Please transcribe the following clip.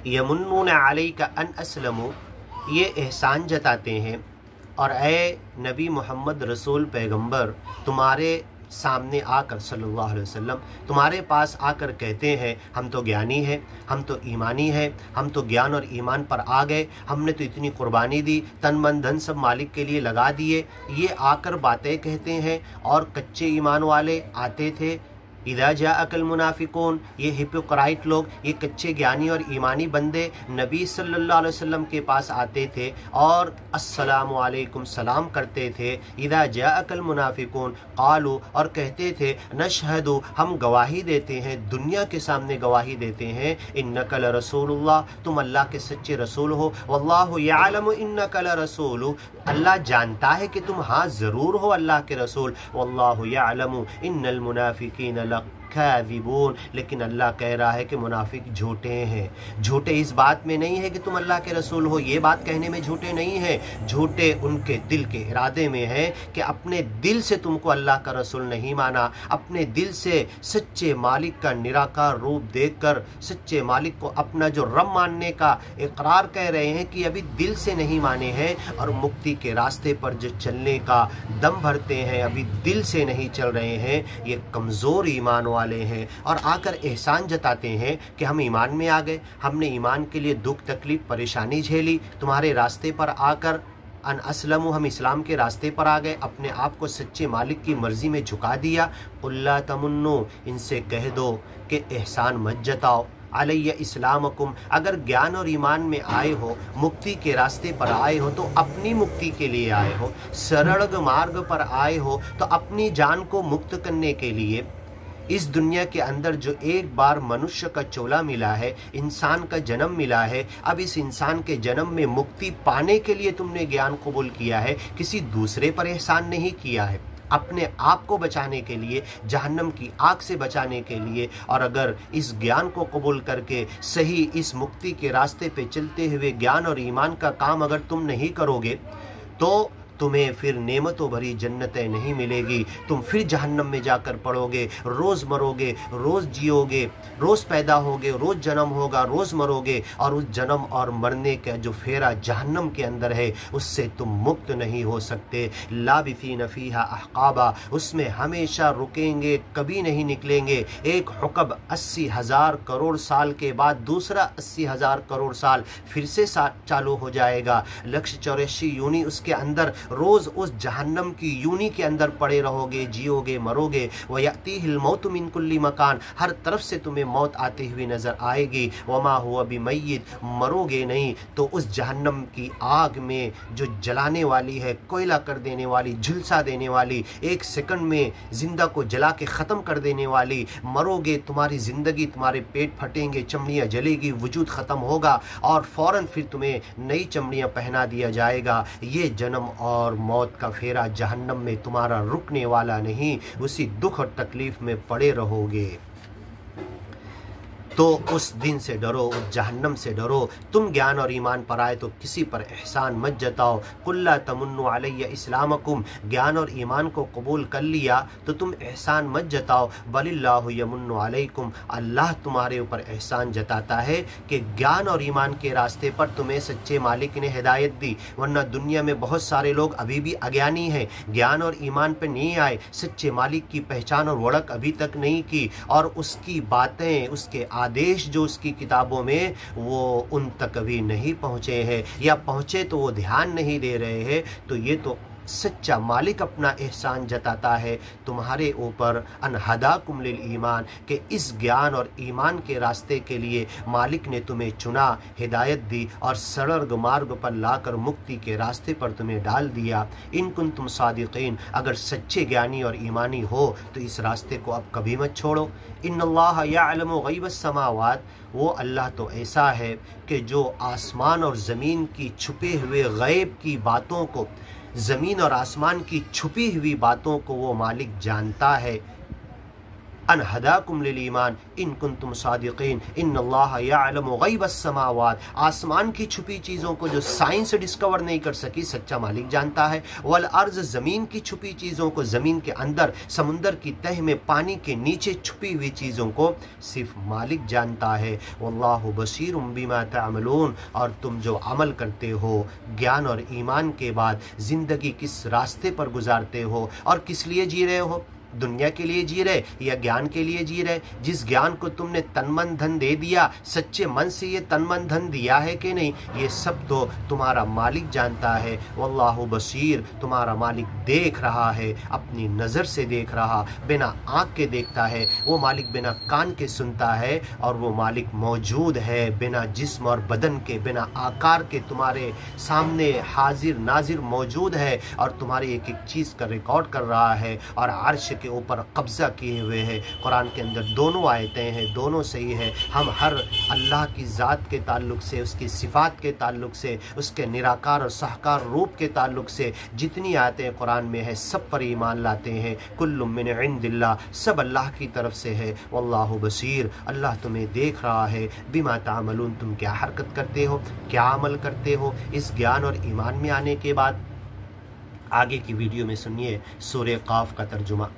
यमुन्नून अलैका अन अस्लमू, ये एहसान जताते हैं और ए नबी मोहम्मद रसूल पैगंबर तुम्हारे सामने आकर सल्लल्लाहु अलैहि वसल्लम तुम्हारे पास आकर कहते हैं हम तो ज्ञानी हैं, हम तो ईमानी हैं, हम तो ज्ञान और ईमान पर आ गए, हमने तो इतनी कुर्बानी दी, तन मन धन सब मालिक के लिए लगा दिए। ये आकर बातें कहते हैं और कच्चे ईमान वाले आते थे। इदा जाअकल मुनाफिकून, ये हिपोक्राइट लोग, ये कच्चे ज्ञानी और ईमानी बंदे नबी सल्लल्लाहु अलैहि वसल्लम के पास आते थे और अस्सलामु अलैकुम सलाम करते थे। इदा जाअकल मुनाफिकून क़ालू, और कहते थे नशहदु, हम गवाही देते हैं, दुनिया के सामने गवाही देते हैं, इन्नका लरसूलुल्लाह, तुम अल्लाह के सच्चे रसूल हो, वल्लाहु यअलमु इन्नका लरसूलु, अल्लाह जानता है कि तुम हाँ ज़रूर हो अल्लाह के रसूल, वल्लाहु यअलमु इन्नल मुनाफिकीन काज़िबून, लेकिन अल्लाह कह रहा है कि मुनाफिक झूठे हैं। झूठे इस बात में नहीं है कि तुम अल्लाह के रसूल हो, ये बात कहने में झूठे नहीं हैं, झूठे उनके दिल के इरादे में है कि अपने दिल से तुमको अल्लाह का रसूल नहीं माना, अपने दिल से सच्चे मालिक का निराकार रूप देखकर सच्चे मालिक को अपना जो रब मानने का इकरार कह रहे हैं कि अभी दिल से नहीं माने हैं, और मुक्ति के रास्ते पर जो चलने का दम भरते हैं अभी दिल से नहीं चल रहे हैं, ये कमज़ोर ईमान वाले हैं और आकर एहसान जताते हैं कि हम ईमान में आ गए, हमने ईमान के लिए दुख तकलीफ परेशानी झेली, तुम्हारे रास्ते पर आकर अन असलमु, हम इस्लाम के रास्ते पर आ गए, अपने आप को सच्चे मालिक की मर्जी में झुका दिया। कुल्ला तमुन्नु, इनसे कह दो कि एहसान मत जताओ, अलैया इस्लामकुम, अगर ज्ञान और ईमान में आए हो, मुक्ति के रास्ते पर आए हो तो अपनी मुक्ति के लिए आए हो, सरल मार्ग पर आए हो तो अपनी जान को मुक्त करने के लिए। इस दुनिया के अंदर जो एक बार मनुष्य का चोला मिला है, इंसान का जन्म मिला है, अब इस इंसान के जन्म में मुक्ति पाने के लिए तुमने ज्ञान कबूल किया है, किसी दूसरे पर एहसान नहीं किया है, अपने आप को बचाने के लिए, जहन्नम की आग से बचाने के लिए। और अगर इस ज्ञान को कबूल करके सही इस मुक्ति के रास्ते पे चलते हुए ज्ञान और ईमान का काम अगर तुम नहीं करोगे तो तुम्हें फिर नेमतों भरी जन्नतें नहीं मिलेगी, तुम फिर जहन्नम में जाकर पड़ोगे, रोज़ मरोगे, रोज़ जियोगे, रोज़ पैदा होगे, रोज़ जन्म होगा, रोज़ मरोगे, और उस जन्म और मरने का जो फेरा जहन्नम के अंदर है उससे तुम मुक्त नहीं हो सकते। लाबिथीन फीहा अहकाबा, उसमें हमेशा रुकेंगे, कभी नहीं निकलेंगे। एक हुक्म 80,000 करोड़ साल के बाद दूसरा 80,000 करोड़ साल फिर से चालू हो जाएगा। 184 यूनी उसके अंदर रोज उस जहन्नम की यूनी के अंदर पड़े रहोगे, जियोगे, मरोगे। वयअतीहिल मौत मिन कुल्ली मकान, हर तरफ से तुम्हें मौत आती हुई नजर आएगी। वमा हुआ बिमय्यित, मरोगे नहीं तो उस जहन्नम की आग में जो जलाने वाली है, कोयला कर देने वाली, झुलसा देने वाली, एक सेकंड में जिंदा को जला के ख़त्म कर देने वाली, मरोगे, तुम्हारी ज़िंदगी, तुम्हारे पेट फटेंगे, चमड़ियाँ जलेगी, वजूद ख़त्म होगा और फ़ौरन फिर तुम्हें नई चमड़ियाँ पहना दिया जाएगा। ये जन्म और मौत का फेरा जहन्नम में तुम्हारा रुकने वाला नहीं, उसी दुख और तकलीफ़ में पड़े रहोगे। तो उस दिन से डरो, उस जहन्नम से डरो। तुम ज्ञान और ईमान पर आए तो किसी पर एहसान मत जताओ। कुल्ला तमुन्नु अलैया इस्लामकुम, ज्ञान और ईमान को कबूल कर लिया तो तुम एहसान मत जताओ। बलिल्लाहु यमुन्नु अलैकुम, अल्लाह तुम्हारे ऊपर एहसान जताता है कि ज्ञान और ईमान के रास्ते पर तुम्हें सच्चे मालिक ने हिदायत दी। वरना दुनिया में बहुत सारे लोग अभी भी अज्ञानी हैं, ज्ञान और ईमान पर नहीं आए, सच्चे मालिक की पहचान और वड़क अभी तक नहीं की, और उसकी बातें, उसके आदेश जो उसकी किताबों में, वो उन तक कभी नहीं पहुँचे हैं, या पहुँचे तो वो ध्यान नहीं दे रहे हैं। तो ये तो सच्चा मालिक अपना एहसान जताता है तुम्हारे ऊपर, अनहदाकुम लिल ईमान, कि इस ज्ञान और ईमान के रास्ते के लिए मालिक ने तुम्हें चुना, हिदायत दी और सरल मार्ग पर लाकर मुक्ति के रास्ते पर तुम्हें डाल दिया। इन कुंतुम सादिकीन, अगर सच्चे ज्ञानी और ईमानी हो तो इस रास्ते को अब कभी मत छोड़ो। इन्नल्लाह यअलमु गैबस समावात, वो अल्लाह तो ऐसा है कि जो आसमान और ज़मीन की छुपे हुए गैब की बातों को, ज़मीन और आसमान की छुपी हुई बातों को वो मालिक जानता है। अन हदाकुम लिल ईमान इन कुंतुम सादिकीन इन्नल्लाह यअलमु गैबस समावात। आसमान की छुपी चीज़ों को जो साइंस डिस्कवर नहीं कर सकी सच्चा मालिक जानता है। वल अर्ज़, ज़मीन की छुपी चीज़ों को, ज़मीन के अंदर समुंदर की तह में पानी के नीचे छुपी हुई चीज़ों को सिर्फ मालिक जानता है। वल्लाहु बसीरुम बिमा तअमलून, और तुम जो अमल करते हो, ज्ञान और ईमान के बाद ज़िंदगी किस रास्ते पर गुजारते हो और किस लिए जी रहे हो, दुनिया के लिए जी रहे या ज्ञान के लिए जी रहे। जिस ज्ञान को तुमने तन मन धन दे दिया, सच्चे मन से ये तन मन धन दिया है कि नहीं, ये सब तो तुम्हारा मालिक जानता है। वल्लाहु बसीर, तुम्हारा मालिक देख रहा है, अपनी नज़र से देख रहा, बिना आँख के देखता है। वो मालिक बिना कान के सुनता है, और वो मालिक मौजूद है बिना जिस्म और बदन के, बिना आकार के तुम्हारे सामने हाजिर नाजिर मौजूद है, और तुम्हारी एक एक चीज़ का रिकॉर्ड कर रहा है, और अर्श के ऊपर कब्जा किए हुए हैं। कुरान के अंदर दोनों आयतें हैं, दोनों सही है। हम हर अल्लाह की ज़ात के ताल्लुक से, उसकी सिफ़ात के ताल्लुक से, उसके निराकार और सहकार रूप के ताल्लुक से जितनी आयतें कुरान में है सब पर ईमान लाते हैं। कुल्लु मिन इंदिल्लाह, सब अल्लाह की तरफ से है। वल्लाहु बसीर, अल्लाह तुम्हें देख रहा है। बिमा तामलून, तुम क्या हरकत करते हो, क्या अमल करते हो। इस ज्ञान और ईमान में आने के बाद आगे की वीडियो में सुनिए सूरह काफ का तर्जुमा।